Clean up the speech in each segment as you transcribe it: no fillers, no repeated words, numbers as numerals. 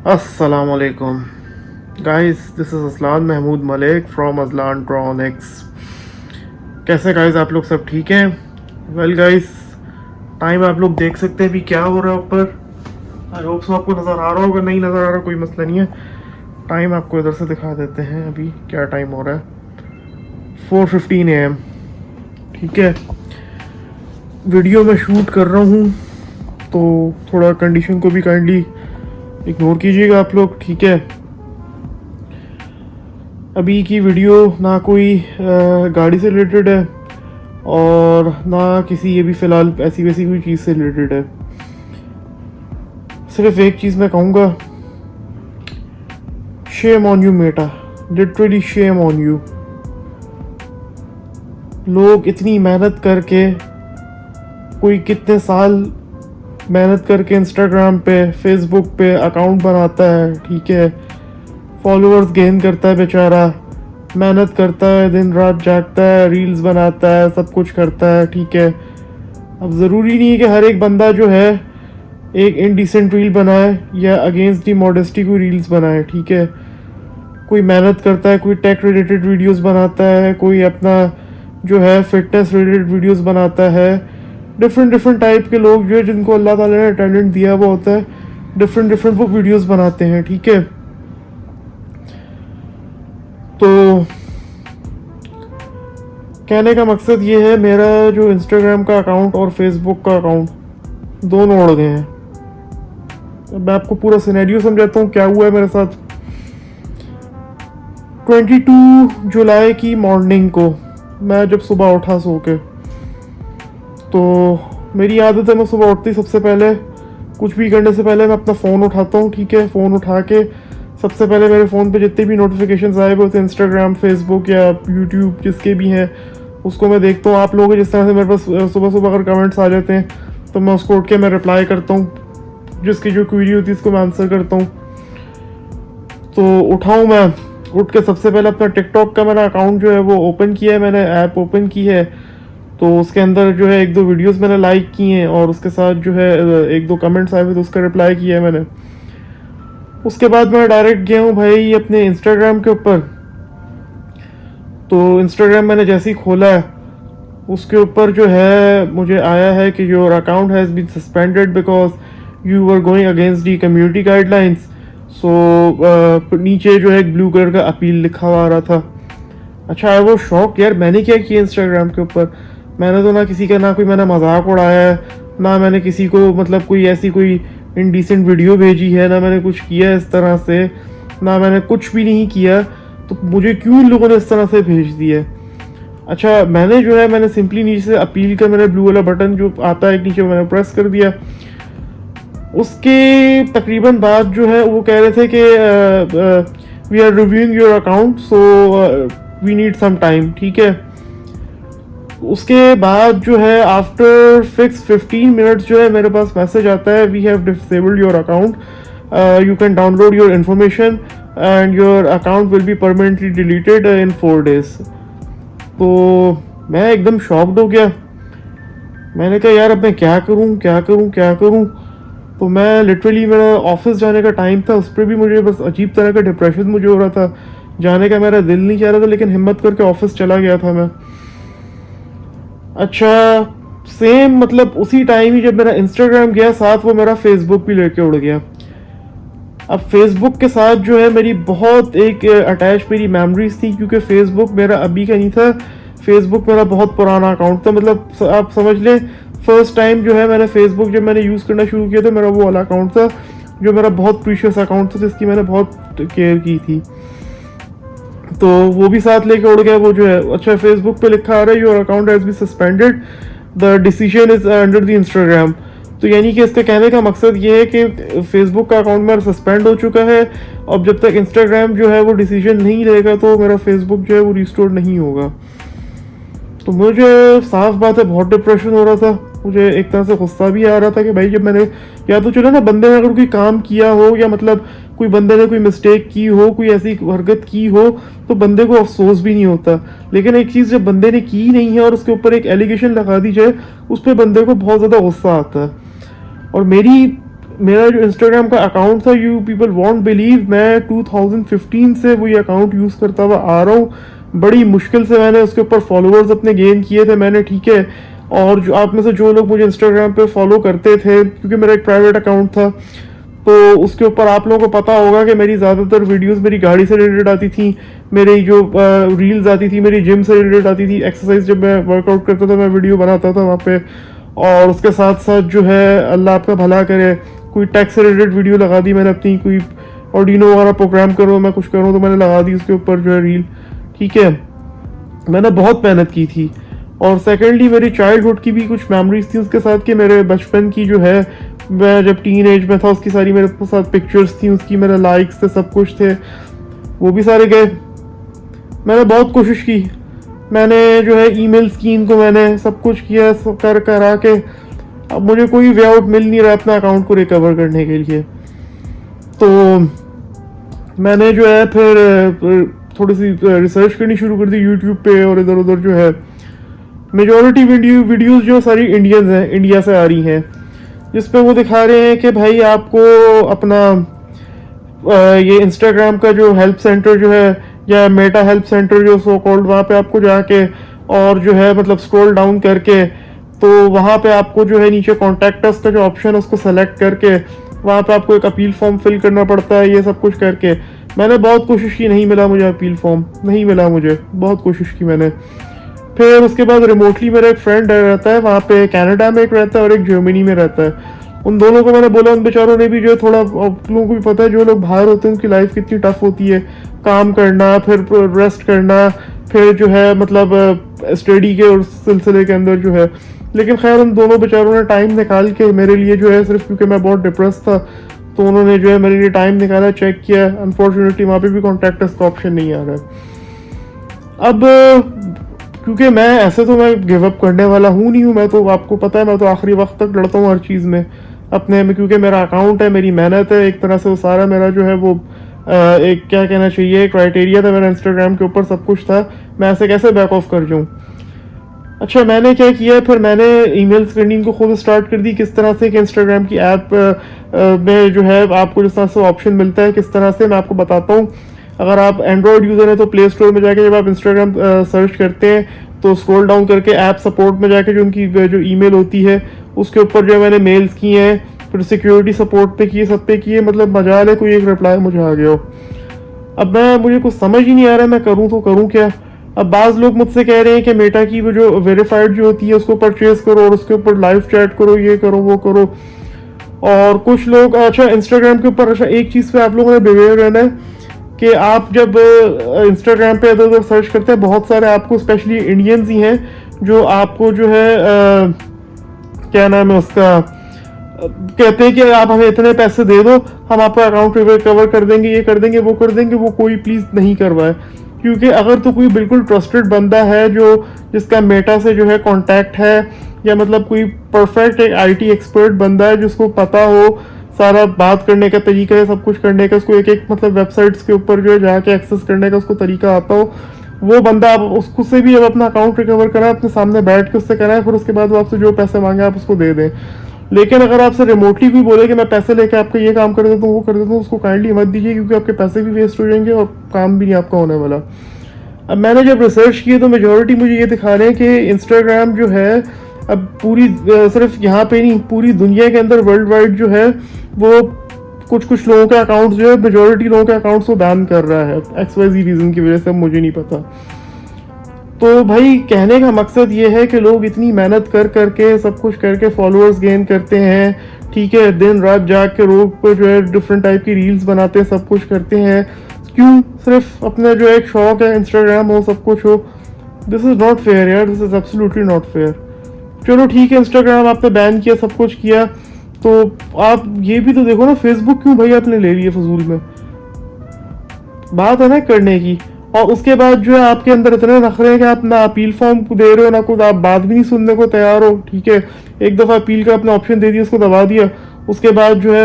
Assalamualaikum. Guys, this is Aslan Mahmood Malik from Aslan Tronics. कैसे guys आप लोग सब ठीक हैं? वेल गाइस, टाइम आप लोग देख सकते हैं अभी क्या हो रहा है ऊपर। आई होप सो आपको नज़र आ रहा होगा, नहीं नज़र आ रहा कोई मसला नहीं है। टाइम आपको इधर से दिखा देते हैं अभी क्या टाइम हो रहा है। 4:15 AM। ठीक है, वीडियो में शूट कर रहा हूँ तो थोड़ा कंडीशन को भी काइंडली इग्नोर कीजिएगा आप लोग, ठीक है। अभी की वीडियो ना कोई गाड़ी से रिलेटेड है और ना किसी ये भी फ़िलहाल ऐसी वैसी कोई चीज़ से रिलेटेड है। सिर्फ एक चीज़ मैं कहूँगा, shame on you Meta, literally shame on you. लोग इतनी मेहनत करके, कोई कितने साल मेहनत करके इंस्टाग्राम पे फेसबुक पे अकाउंट बनाता है, ठीक है, फॉलोअर्स गेन करता है बेचारा, मेहनत करता है, दिन रात जागता है, रील्स बनाता है, सब कुछ करता है, ठीक है। अब ज़रूरी नहीं है कि हर एक बंदा जो है एक इनडिसेंट रील बनाए या अगेंस्ट दी मॉडेस्टी कोई रील्स बनाए, ठीक है। कोई मेहनत करता है, कोई टेक रिलेटेड वीडियोस बनाता है, कोई अपना जो है फिटनेस रिलेटेड वीडियोस बनाता है। डिफरेंट टाइप के लोग जो है जिनको अल्लाह ताला ने टैलेंट दिया हुआ होता है, डिफरेंट वो वीडियोस बनाते हैं, ठीक है। तो कहने का मकसद ये है, मेरा जो इंस्टाग्राम का अकाउंट और फेसबुक का अकाउंट दोनों उड़ गए हैं। अब मैं आपको पूरा सिनेरियो समझाता हूँ क्या हुआ है मेरे साथ। 22 जुलाई की मॉर्निंग को मैं जब सुबह उठा सो के, तो मेरी आदत है मैं सुबह उठती सबसे पहले कुछ भी करने से पहले मैं अपना फ़ोन उठाता हूँ, ठीक है। फ़ोन उठा के सबसे पहले मेरे फ़ोन पे जितने भी नोटिफिकेशंस आए हुए होते हैं इंस्टाग्राम, फेसबुक या यूट्यूब जिसके भी हैं, उसको मैं देखता हूँ। आप लोग जिस तरह से मेरे पास सुबह सुबह अगर कमेंट्स आ जाते हैं तो मैं उसको उठ के मैं रिप्लाई करता हूँ, जिसकी जो क्वेरी होती है उसको मैं आंसर करता हूँ। तो उठाऊँ मैं, उठ के सबसे पहले अपना टिकटॉक का मेरा अकाउंट जो है वो ओपन किया है, मैंने ऐप ओपन की है। तो उसके अंदर जो है 1-2 वीडियोस मैंने लाइक किए हैं और उसके साथ जो है 1-2 कमेंट्स आए हुए तो उसका रिप्लाई किया है मैंने। उसके बाद मैं डायरेक्ट गया हूँ भाई अपने इंस्टाग्राम के ऊपर। तो इंस्टाग्राम मैंने जैसे ही खोला है उसके ऊपर जो है मुझे आया है कि your account has been suspended because you were going against the community guidelines. So नीचे जो है एक ब्लू कलर का अपील लिखा हुआ आ रहा था। अच्छा, है वो शौक यार, मैंने क्या किया इंस्टाग्राम के ऊपर? मैंने तो ना किसी का ना कोई मैंने मजाक उड़ाया है, ना मैंने किसी को मतलब कोई ऐसी कोई इनडिसेंट वीडियो भेजी है, ना मैंने कुछ किया इस तरह से, ना मैंने कुछ भी नहीं किया। तो मुझे क्यों इन लोगों ने इस तरह से भेज दिया है? अच्छा, मैंने जो है मैंने सिंपली नीचे से अपील का मेरा ब्लू वाला बटन जो आता है नीचे मैंने प्रेस कर दिया। उसके तकरीबन बाद जो है वो कह रहे थे कि we are reviewing your account so we need some time, ठीक है। उसके बाद जो है आफ्टर फिक्स 15 मिनट्स जो है मेरे पास मैसेज आता है, we have disabled your account, you can download your information and your account will be permanently deleted in 4 days। तो मैं एकदम शॉक्ड हो गया। मैंने कहा यार अब मैं क्या करूं। तो मैं लिटरली, मेरा ऑफिस जाने का टाइम था, उस पर भी मुझे बस अजीब तरह का डिप्रेशन मुझे हो रहा था, जाने का मेरा दिल नहीं चाह रहा था, लेकिन हिम्मत करके ऑफिस चला गया था मैं। अच्छा, सेम मतलब उसी टाइम ही जब मेरा इंस्टाग्राम गया साथ वो मेरा फेसबुक भी लेके उड़ गया। अब फेसबुक के साथ जो है मेरी बहुत एक अटैच मेरी मेमोरीज थी, क्योंकि फेसबुक मेरा अभी का नहीं था, फेसबुक मेरा बहुत पुराना अकाउंट था। मतलब आप समझ लें, फर्स्ट टाइम जो है मैंने फेसबुक जब मैंने यूज़ करना शुरू किया था, मेरा वो वाला अकाउंट था जो मेरा बहुत प्रीशियस अकाउंट था, जिसकी मैंने बहुत केयर की थी। तो वो भी साथ लेके उड़ गया वो जो है। अच्छा, फेसबुक पे लिखा आ रहा है your account has been suspended, the decision is under the Instagram. तो यानी कि इसके कहने का मकसद ये है कि फेसबुक का अकाउंट मेरा सस्पेंड हो चुका है, और जब तक इंस्टाग्राम जो है वो डिसीजन नहीं लेगा तो मेरा फेसबुक जो है वो रिस्टोर नहीं होगा। तो मुझे साफ बात है बहुत डिप्रेशन हो रहा था, मुझे एक तरह से गुस्सा भी आ रहा था कि भाई जब मैंने, या तो चलो ना बंदे ने अगर कोई काम किया हो, या मतलब कोई बंदे ने कोई मिस्टेक की हो, कोई ऐसी हरकत की हो, तो बंदे को अफसोस भी नहीं होता। लेकिन एक चीज़ जब बंदे ने की नहीं है और उसके ऊपर एक एलिगेशन लगा दी जाए, उस पर बंदे को बहुत ज़्यादा गुस्सा आता है। और मेरी मेरा जो इंस्टाग्राम का अकाउंट था, यू पीपल वॉन्ट बिलीव, मैं 2015 से वही अकाउंट यूज़ करता हुआ आ रहा हूँ। बड़ी मुश्किल से मैंने उसके ऊपर फॉलोअर्स अपने गेन किए थे मैंने, ठीक है। और जो आप में से जो लोग मुझे इंस्टाग्राम पे फॉलो करते थे, क्योंकि मेरा एक प्राइवेट अकाउंट था, तो उसके ऊपर आप लोगों को पता होगा कि मेरी ज़्यादातर वीडियोस मेरी गाड़ी से रिलेटेड आती थी, मेरी जो रील्स आती थी मेरी जिम से रिलेटेड आती थी, एक्सरसाइज जब मैं वर्कआउट करता था मैं वीडियो बनाता था वहाँ पे। और उसके साथ साथ जो है, अल्लाह आपका भला करे, कोई टैक्स से रिलेटेड वीडियो लगा दी मैंने अपनी, कोई ऑर्डिनो वगैरह प्रोग्राम करो, मैं कुछ करूँ तो मैंने लगा दी उसके ऊपर जो है रील, ठीक है। मैंने बहुत मेहनत की थी। और सेकेंडली मेरी चाइल्डहुड की भी कुछ मेमोरीज थी उसके साथ, कि मेरे बचपन की जो है, मैं जब टीन एज में था उसकी सारी मेरे साथ पिक्चर्स थी उसकी, मेरे लाइक्स थे, सब कुछ थे, वो भी सारे गए। मैंने बहुत कोशिश की, मैंने जो है ईमेल्स की इनको, मैंने सब कुछ किया, सब कर करा के अब मुझे कोई वे आउट मिल नहीं रहा अपना अकाउंट को रिकवर करने के लिए। तो मैंने जो है फिर थोड़ी सी रिसर्च करनी शुरू कर दी यूट्यूब पे, और इधर उधर जो है मेजॉरिटी वीडियोस जो सारी इंडियंस हैं, इंडिया से आ रही हैं, जिस पे वो दिखा रहे हैं कि भाई आपको अपना ये इंस्टाग्राम का जो हेल्प सेंटर जो है, या मेटा हेल्प सेंटर जो सो कॉल्ड, वहाँ पे आपको जाके और जो है मतलब स्क्रॉल डाउन करके, तो वहाँ पे आपको जो है नीचे कॉन्टैक्ट अस का जो ऑप्शन है उसको सेलेक्ट करके वहाँ पे आपको एक अपील फॉर्म फिल करना पड़ता है, ये सब कुछ करके। मैंने बहुत कोशिश की, नहीं मिला मुझे अपील फॉर्म, नहीं मिला मुझे, बहुत कोशिश की मैंने। फिर उसके बाद रिमोटली मेरा एक फ्रेंड रहता है वहाँ पे, कनाडा में एक रहता है और एक जर्मनी में रहता है। उन दोनों को मैंने बोला, उन बेचारों ने भी जो है थोड़ा, आप लोगों को भी पता है जो लोग बाहर होते हैं उनकी लाइफ कितनी टफ होती है, काम करना, फिर रेस्ट करना, फिर जो है मतलब स्टडी के उस सिलसिले के अंदर जो है। लेकिन खैर उन दोनों बेचारों ने टाइम निकाल के मेरे लिए जो है, सिर्फ क्योंकि मैं बहुत डिप्रेस था, तो उन्होंने जो है मेरे लिए टाइम निकाला, चेक किया। अनफॉर्चुनेटली वहाँ पे भी कॉन्टैक्ट अस का ऑप्शन नहीं आ रहा है। अब क्योंकि मैं ऐसे तो मैं गिव अप करने वाला हूँ नहीं हूँ, मैं तो आपको पता है मैं तो आखिरी वक्त तक लड़ता हूँ हर चीज़ में अपने में, क्योंकि मेरा अकाउंट है, मेरी मेहनत है एक तरह से, वो सारा मेरा जो है वो एक क्या कहना चाहिए क्राइटेरिया था मेरा, इंस्टाग्राम के ऊपर सब कुछ था, मैं ऐसे कैसे बैक ऑफ कर जाऊँ। अच्छा मैंने क्या किया, फिर मैंने ईमेल्स करनी इनको खुद स्टार्ट कर दी, किस तरह से कि इंस्टाग्राम की ऐप में जो है आपको जिस तरह से ऑप्शन मिलता है, किस तरह से मैं आपको बताता हूँ। अगर आप एंड्रॉयड यूज़र हैं तो प्ले स्टोर में जाके जब आप इंस्टाग्राम सर्च करते हैं तो स्क्रॉल डाउन करके ऐप सपोर्ट में जाके जो उनकी जो ईमेल होती है उसके ऊपर जो मैंने मेल्स किए हैं, फिर सिक्योरिटी सपोर्ट पे किए, सब पे किए, मतलब मजाल है कोई एक रिप्लाई मुझे आ गया हो। अब मुझे कुछ समझ ही नहीं आ रहा मैं करूँ तो करूँ क्या। अब बाज़ लोग मुझसे कह रहे हैं कि मेटा की वो जो वेरीफाइड जो होती है उसको परचेज करो और उसके ऊपर लाइव चैट करो, ये करो वो करो। और कुछ लोग, अच्छा इंस्टाग्राम के ऊपर, अच्छा एक चीज़ पे आप लोगों ने बिहेवियर रहना है कि आप जब इंस्टाग्राम पे इधर उधर सर्च करते हैं, बहुत सारे आपको स्पेशली इंडियंस ही हैं जो आपको जो है क्या नाम है उसका, कहते हैं कि आप हमें इतने पैसे दे दो, हम आपका अकाउंट रिकवर कर देंगे, ये कर देंगे, वो कर देंगे। वो कोई प्लीज़ नहीं करवाए, क्योंकि अगर तो कोई बिल्कुल ट्रस्टेड बंदा है जो जिसका मेटा से जो है कांटेक्ट है, या मतलब कोई परफेक्ट एक आईटी एक्सपर्ट बंदा है जिसको पता हो सारा बात करने का तरीका है, सब कुछ करने का, उसको एक एक मतलब वेबसाइट्स के ऊपर जो है जाके एक्सेस करने का उसको तरीका आता हो, वो बंदा आप उसको से भी अब अपना अकाउंट रिकवर कराए, अपने सामने बैठ के उससे कराए, फिर उसके बाद वो आपसे जो पैसे मांगे आप उसको दे दें। लेकिन अगर आपसे रिमोटली कोई बोले कि मैं पैसे लेके आपका ये काम कर देता हूँ, वो कर देता हूँ, उसको काइंडली मत दीजिए, क्योंकि आपके पैसे भी वेस्ट हो जाएंगे और काम भी नहीं आपका होने वाला। अब मैंने जब रिसर्च की तो मेजॉरिटी मुझे ये दिखा रहे हैं कि इंस्टाग्राम जो है अब पूरी सिर्फ यहाँ पे नहीं, पूरी दुनिया के अंदर वर्ल्ड वाइड जो है वो कुछ कुछ लोगों के अकाउंट्स जो है, मेजॉरिटी लोगों के अकाउंट्स को बैन कर रहा है XYZ रीज़न की वजह से, अब मुझे नहीं पता। तो भाई कहने का मकसद ये है कि लोग इतनी मेहनत कर करके सब कुछ करके फॉलोअर्स गेन करते हैं, ठीक है, दिन रात जाग के रोज को जो है डिफरेंट टाइप की रील्स बनाते हैं, सब कुछ करते हैं, क्यों? सिर्फ अपना जो एक शौक है इंस्टाग्राम हो, सब कुछ हो। दिस इज़ नॉट फेयर यार, this is absolutely not fair. चलो ठीक है, इंस्टाग्राम आपने बैन किया, सब कुछ किया, तो आप ये भी तो देखो ना, फेसबुक क्यों भाई आपने ले लिया फजूल में, बात है ना करने की। और उसके बाद जो है आपके अंदर इतने नखरे हैं कि आप ना अपील फॉर्म दे रहे हो ना कुछ, आप बात भी नहीं सुनने को तैयार हो, ठीक है। एक दफ़ा अपील का अपना ऑप्शन दे दिया, उसको दबा दिया, उसके बाद जो है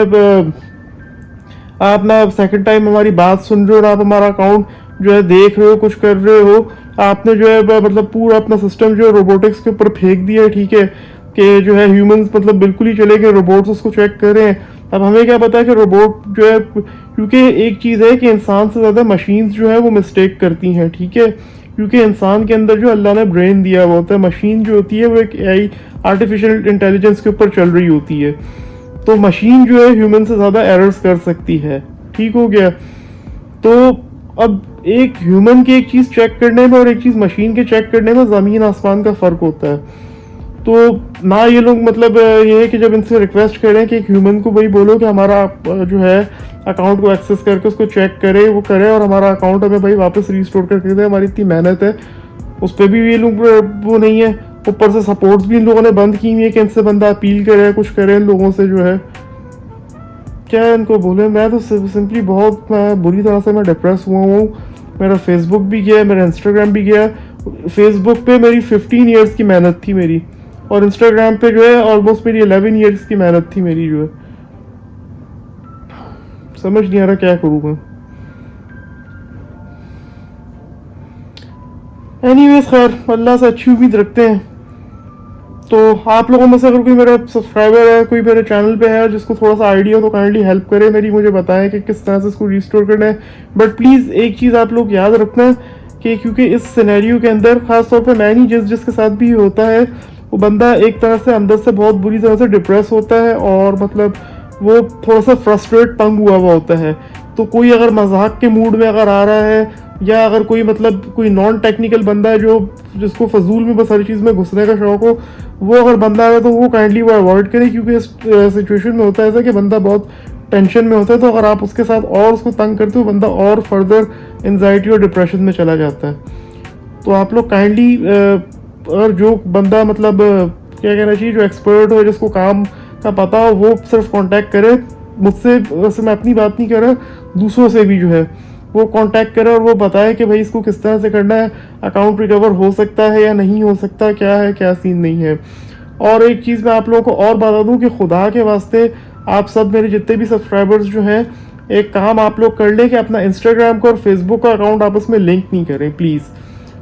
आप ना सेकंड टाइम हमारी बात सुन रहे हो ना आप हमारा अकाउंट जो है देख रहे हो, कुछ कर रहे हो। आपने जो है मतलब पूरा अपना सिस्टम जो है रोबोटिक्स के ऊपर फेंक दिया है, ठीक है, कि जो है ह्यूमंस मतलब बिल्कुल ही चले गए, रोबोट्स उसको चेक कर रहे हैं। अब हमें क्या पता है कि रोबोट जो है, क्योंकि एक चीज़ है कि इंसान से ज़्यादा मशीन्स जो है वो मिस्टेक करती हैं, ठीक है, क्योंकि इंसान के अंदर जो अल्लाह ने ब्रेन दिया हुआ होता है, मशीन जो होती है वो एक एआई आर्टिफिशियल इंटेलिजेंस के ऊपर चल रही होती है, तो मशीन जो है ह्यूमन से ज़्यादा एरर्स कर सकती है, ठीक हो गया। तो अब एक ह्यूमन की एक चीज़ चेक करने में और एक चीज़ मशीन के चेक करने में ज़मीन आसमान का फ़र्क होता है। तो ना ये लोग मतलब ये है कि जब इनसे रिक्वेस्ट करें कि एक ह्यूमन को वही बोलो कि हमारा जो है अकाउंट को एक्सेस करके उसको चेक करे, वो करे और हमारा अकाउंट हमें भाई वापस रिस्टोर करके दे, हमारी इतनी मेहनत है, उस पर भी ये लोग वो नहीं है। ऊपर से सपोर्ट्स भी इन लोगों ने बंद की हुई है कि इनसे बंदा अपील करे, कुछ करे इन लोगों से जो है। क्या इनको बोले, मैं तो सिंपली बहुत मैं बुरी तरह से मैं डिप्रेस हुआ हूँ। मेरा फेसबुक भी गया, मेरा इंस्टाग्राम भी गया। फेसबुक पे मेरी 15 ईयर्स की मेहनत थी मेरी, और इंस्टाग्राम पे जो है ऑलमोस्ट मेरी 11 ईयर्स की मेहनत थी मेरी जो है। समझ नहीं आ रहा क्या करूँ मैं। एनीवेज खैर, अल्लाह से अच्छी उम्मीद रखते हैं। तो आप लोगों में से अगर कोई मेरा सब्सक्राइबर है, कोई मेरे चैनल पे है जिसको थोड़ा सा आइडिया हो, तो काइंडली हेल्प करे मेरी, मुझे बताएं कि किस तरह से इसको रिस्टोर करना है। बट प्लीज़ एक चीज़ आप लोग याद रखना कि क्योंकि इस सिनेरियो के अंदर ख़ास तौर पे मैं नहीं, जिसके साथ भी होता है, वो बंदा एक तरह से अंदर से बहुत बुरी तरह से डिप्रेस होता है, और मतलब वो थोड़ा सा फ्रस्ट्रेट तंग हुआ होता है। तो कोई अगर मजाक के मूड में अगर आ रहा है, या अगर कोई मतलब कोई नॉन टेक्निकल बंदा है जो जिसको फजूल में बस हर चीज़ में घुसने का शौक हो, वो अगर बंदा आ रहा है तो वो काइंडली वो अवॉइड करे, क्योंकि इस सिचुएशन में होता है ऐसा कि बंदा बहुत टेंशन में होता है, तो अगर आप उसके साथ और उसको तंग करते हो, बंदा और फर्दर एनजाइटी और डिप्रेशन में चला जाता है। तो आप लोग काइंडली अगर जो बंदा मतलब क्या कहना चाहिए, जो एक्सपर्ट हो, जिसको काम का पता हो, वो सिर्फ कांटेक्ट करे मुझसे। वैसे मैं अपनी बात नहीं कर रहा, दूसरों से भी जो है वो कांटेक्ट करे और वो बताए कि भाई इसको किस तरह से करना है, अकाउंट रिकवर हो सकता है या नहीं हो सकता, क्या है क्या सीन नहीं है। और एक चीज़ मैं आप लोगों को और बता दूं कि खुदा के वास्ते आप सब मेरे जितने भी सब्सक्राइबर्स जो हैं, एक काम आप लोग कर लें कि अपना इंस्टाग्राम का और फेसबुक का अकाउंट आपस में लिंक नहीं करें प्लीज़।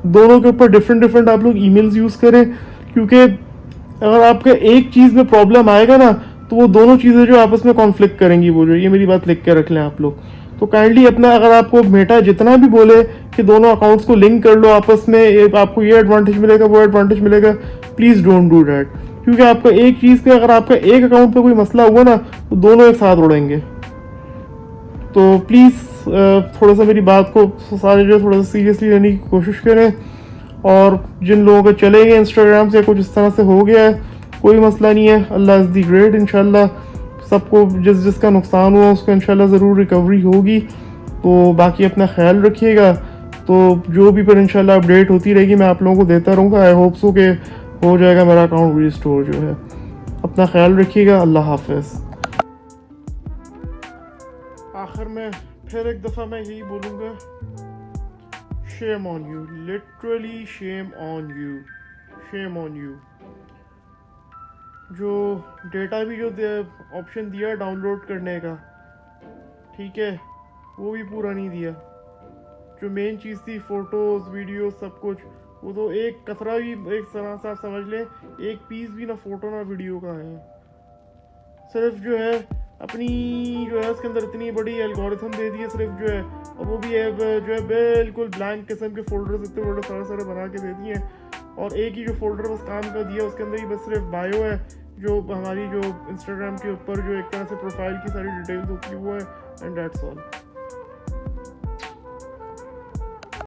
दोनों के ऊपर डिफरेंट डिफरेंट आप लोग ईमेल्स यूज़ करें, क्योंकि अगर आपके एक चीज़ में प्रॉब्लम आएगा ना, तो वो दोनों चीज़ें जो आपस में कॉन्फ्लिक्ट करेंगी, वो जो, ये मेरी बात लिख के रख लें आप लोग। तो काइंडली अपना, अगर आपको मेटा जितना भी बोले कि दोनों अकाउंट्स को लिंक कर लो आपस में, आपको ये एडवांटेज मिलेगा वो एडवांटेज मिलेगा, प्लीज़ डोंट डू डैट। क्योंकि आपका एक चीज़ पे, अगर आपका एक अकाउंट पे कोई मसला हुआ ना, तो दोनों एक साथ उड़ेंगे। तो प्लीज़ थोड़ा सा मेरी बात को सारे जो थोड़ा सा सीरियसली लेने की कोशिश करें। और जिन लोगों के चले गए इंस्टाग्राम से, कुछ इस तरह से हो गया है, कोई मसला नहीं है, अल्लाह इज़ दी ग्रेट। इंशाल्लाह सबको जिसका नुकसान हुआ उसको इंशाल्लाह ज़रूर रिकवरी होगी। तो बाकी अपना ख्याल रखिएगा। तो जो भी पर इंशाल्लाह अपडेट होती रहेगी मैं आप लोगों को देता रहूँगा। आई होप सो कि हो जाएगा मेरा अकाउंट रिस्टोर जो है। अपना ख्याल रखिएगा, अल्लाह हाफिज़। आखिर में फिर एक दफ़ा मैं यही बोलूँगा, shame on you, literally shame on you, shame on you. जो डेटा भी जो ऑप्शन दिया डाउनलोड करने का, ठीक है, वो भी पूरा नहीं दिया। जो मेन चीज़ थी, फ़ोटोज़ वीडियो सब कुछ, वो तो एक कतरा भी, एक तरह से आप समझ लें एक पीस भी ना फ़ोटो ना वीडियो का है। सिर्फ जो है अपनी जो है उसके अंदर इतनी बड़ी एल्गोरिथम दे दी है सिर्फ जो है, और वो भी है जो है बिल्कुल ब्लैंक किस्म के फोल्डर्स इतने बड़े सारे सारे बना के दे दिए हैं, और एक ही जो फोल्डर बस काम का दिया उसके अंदर ही बस सिर्फ बायो है, जो हमारी जो इंस्टाग्राम के ऊपर जो एक तरह से प्रोफाइल की सारी डिटेल्स होती है वो है, एंड दैट्स ऑल।